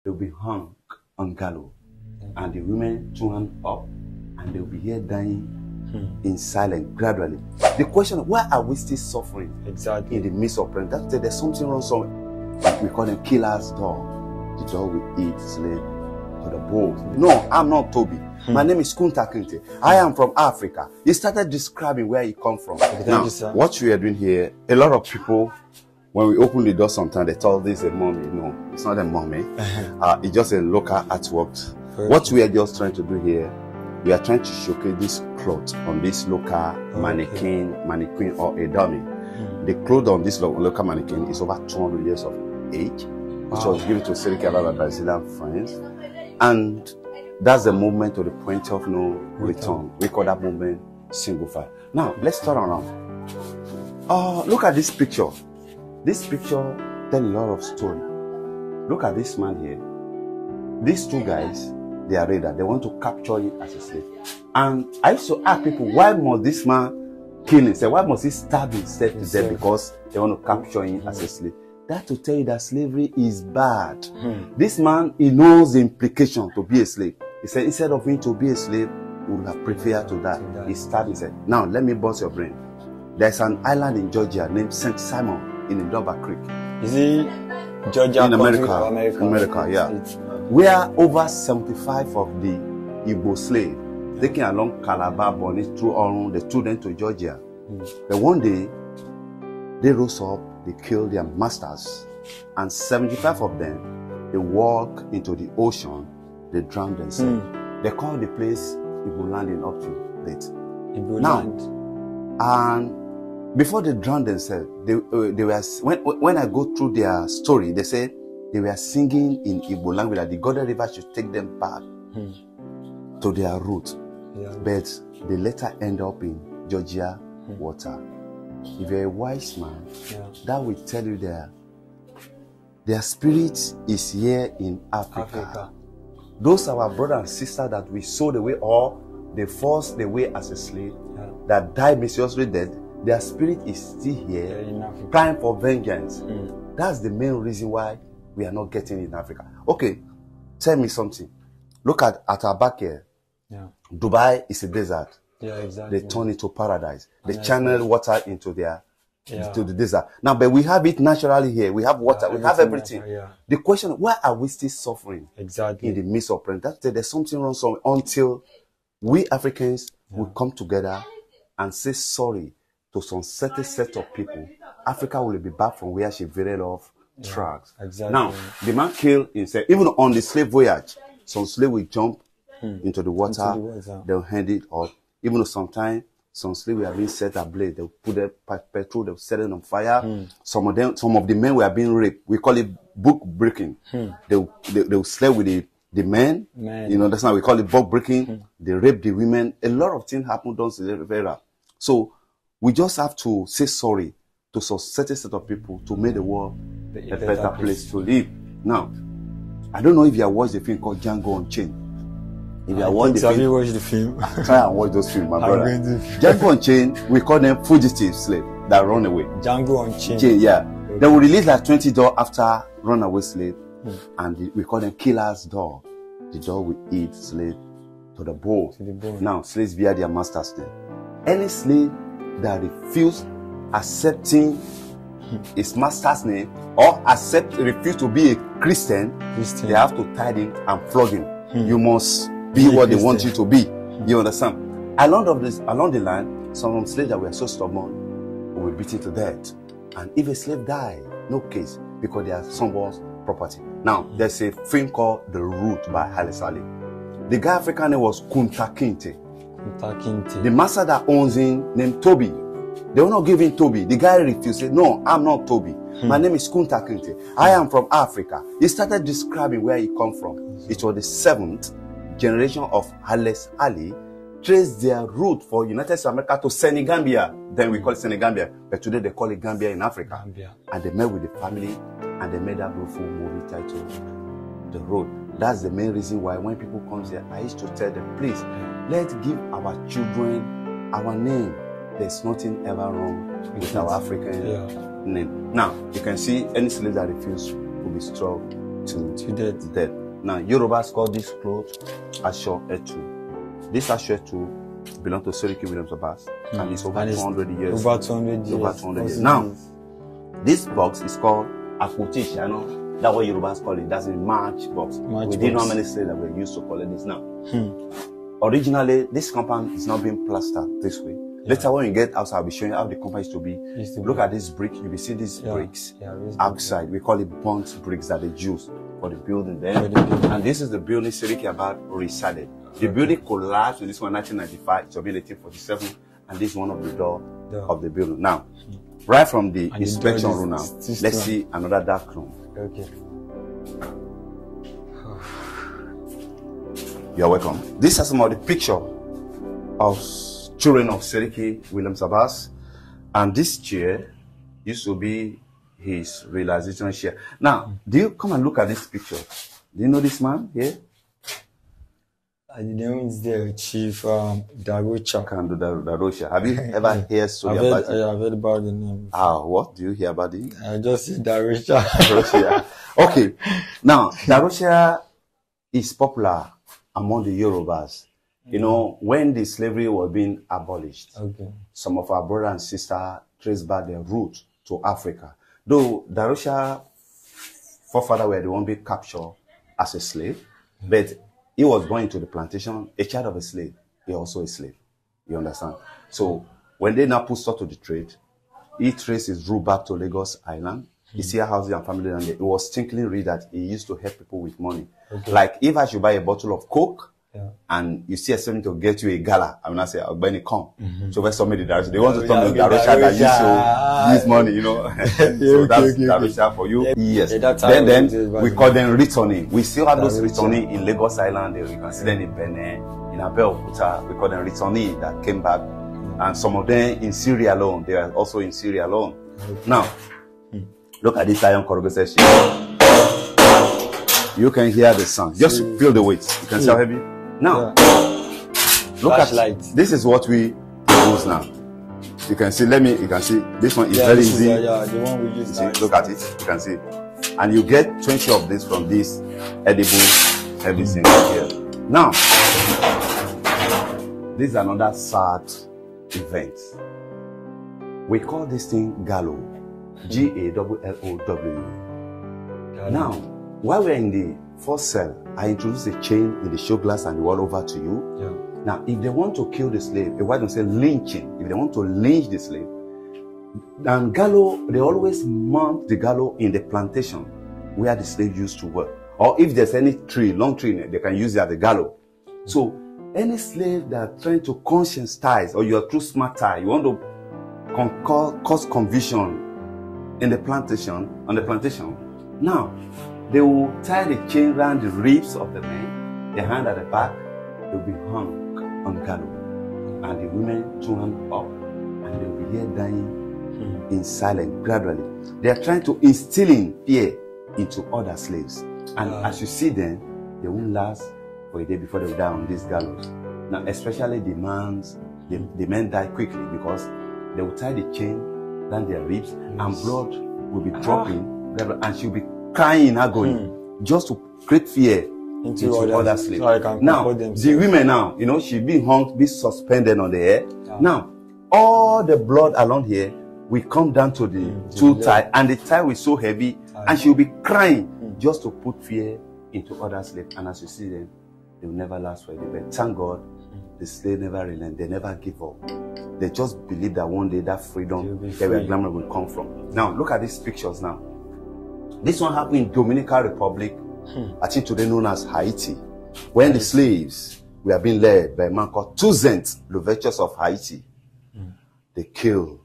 they'll be hung on gallows, and the women two hands up, and they'll be here dying in silence gradually. The question: why are we still suffering? Exactly. In the midst of prayer, that's there's something wrong somewhere. We call them killer's dog. The dog will eat slave to the bone. No, I'm not Toby. My name is Kunta Kinte. I am from Africa. He started describing where he come from. Now, what we are doing here, a lot of people, when we open the door sometimes, they thought this is a mummy. No, it's not a mummy. It's just a local artwork. What we are just trying to do here, we are trying to showcase this cloth on this local mannequin or a dummy. The cloth on this local mannequin is over 200 years of age, which was given to Serikala by Brazilian friends. And that's the movement to the point of no return. We call that movement single file. Now, let's turn around. Look at this picture. This picture tells a lot of story. Look at this man here. These two guys, they are radar. They want to capture him as a slave. And I used to ask people, why must this man kill himself? Why must he stab himself to death? Because they want to capture him as a slave. That to tell you that slavery is bad. This man, he knows the implication to be a slave. He said, instead of him to be a slave, he would have preferred to die. He stabbed himself. Now, let me bust your brain. There's an island in Georgia named St. Simon in the Dover Creek. Is it Georgia? In America, yeah. Where over 75 of the Igbo slaves, taken along Calabar, Bonny, through Orun, they took them to Georgia. But one day, they rose up, they killed their masters, and 75 of them, they walked into the ocean, they drowned themselves. They call the place Igbo land in up to date. Igbo land. And before they drowned themselves, they were when I go through their story, they said they were singing in Igbo language that the Golden River should take them back to their root. But they later end up in Georgia water. If you're a wise man, that will tell you their spirit is here in Africa. Those are our brothers and sisters that we sold away or they forced away as a slave, that died mysteriously dead. Their spirit is still here, crying for vengeance. That's the main reason why we are not getting it in Africa. Okay, tell me something. Look at our back here. Dubai is a desert. They turn it to paradise. They channel water into the desert. Now, but we have it naturally here. We have water. We have everything. The question: why are we still suffering? Exactly. In the midst of prayer, there's something wrong somewhere. Until we Africans will come together and say sorry to some certain set of people, Africa will be back from where she veered off tracks. Now, the man killed himself. Even on the slave voyage, some slave will jump into the water. They'll hand it up. Even though sometimes some slaves were being set ablaze, they'll put their petrol, they'll set it on fire. Some of the men were being raped. We call it book breaking. They'll slave with the men. You know, that's how we call it book breaking. They rape the women. A lot of things happen on the river. So we just have to say sorry to some certain set of people to make the world a better place to live. Now, I don't know if you have watched the film called Django Unchained. If you have watched the film, try and watch those films, my brother. Django Unchained, we call them fugitive slaves that run away. Django Unchained. They will release like 20 dogs after runaway slave, and we call them killer's dog. The dog will eat slave to the bone. Now, slaves bear their master's name. Any slave that refuse accepting his master's name or refuse to be a Christian, they have to tie him and flog him. You must be what they want you to be. You understand? Along the line, some slaves that were so stubborn were beaten to death. And if a slave died, no case, because they are someone's property. Now, there's a film called The Root by Haile Saleh. The guy African name was Kunta Kinte. The master that owns him named Toby. They will not give him Toby. The guy refused. Said, no, I'm not Toby. My name is Kunta Kinte. I am from Africa. He started describing where he come from. It was the 7th generation of Haile Saleh, traced their route for United States of America to Senegambia. Then we call it Senegambia, but today they call it Gambia in Africa. And they met with the family and they made that beautiful movie titled The Road. That's the main reason why when people come here, I used to tell them, please, let's give our children our name. There's nothing ever wrong with our African name. Now, you can see any slave that refuses will be struck to death. death. Now, Yorubas call this cloth Ep2. This Ep2 belongs to Seriki Williams Abbas, and it's over 200 years. Over 200 years. Over 200 years. Now, this box is called Akutish. I know that's what Yorubas call it. That's a March box. We didn't know how many slaves that were used to collect this now. Originally, this compound is not being plastered this way. Later, when you get outside, I'll be showing you how the compound used to be. Look at this brick. You will see these bricks outside. We call it burnt bricks that they use for the building there. And this is the building Seriki Abad resided. The building collapsed in this one 1995. It's 1847, and this is one of the door of the building. Now, right from the inspection room now, let's see another dark room. Okay. You're welcome. These are some of the picture of children of Seriki Williams Abbas, and this chair used to be his realization chair. Now, do you come and look at this picture? Do you know this man here? The name is the Chief Darocha. Can do Darocha. Have you ever heard story about it? I've heard about the name. What do you hear about it? I just see Darocha. Darocha. Okay. Now, Darocha is popular among the Yorubas. You know, when the slavery was being abolished, some of our brothers and sisters traced back their roots to Africa. Though Darocha forefather were the one being captured as a slave, but he was born into the plantation, a child of a slave. He also a slave. You understand? So when they now put stop to the trade, he traced his route back to Lagos Island. He see a house and family, and it was tinkling read that he used to help people with money. Like if I should buy a bottle of Coke, and you see a something to get you a gala, I will not say, I'll buy it come. So when somebody Darocha, they want to tell me Darocha that used to use money, you know. So that's Darocha for you. Yes. Then we call them returning. We still have those returning in Lagos Island. You can see them in Benin, in Abeokuta. We call them returning that came back. And some of them in Syria alone. They are also in Syria alone. Now, look at this iron corrugated sheet. You can hear the sound. Just feel the weight. You can see how heavy. Now, look at this is what we use now. You can see, you can see, this one is very easy. The one we use. See, look at it, you can see. And you get 20 of this from this edible everything here. Now, this is another sad event. We call this thing Gallo. Gallow. Now, while we're in the first cell, I introduced a chain in the show glass and the wall over to you. Now, if they want to kill the slave, why don't say lynching? If they want to lynch the slave, then gallows, they always mount the gallows in the plantation where the slave used to work. Or if there's any tree, long tree, they can use it as a gallows. So, any slave that trying to conscience ties, or you're too smart tie, you want to cause conviction in the plantation, on the plantation. Now, they will tie the chain around the ribs of the men, the hand at the back, they will be hung on gallows. And the women two hands up, and they will be here dying in silence, gradually. They are trying to instill fear into other slaves. And as you see them, they won't last for a day before they will die on these gallows. Now, especially the men die quickly because they will tie the chain around their ribs, and blood will be dropping, and she'll be crying in agony, just to create fear into other slaves. So now, the women now, you know, she'll be hung, be suspended on the air. Now, all the blood along here will come down to the two tie, and the tie will so heavy, and she'll be crying just to put fear into other slaves. And as you see them, they will never last for a day. But thank God, the slaves never relent. They never give up. They just believe that one day that freedom, that where glamour will come from. Now, look at these pictures now. This one happened in Dominican Republic, I think today known as Haiti, when the slaves were being led by a man called Toussaint Louverture of Haiti. They killed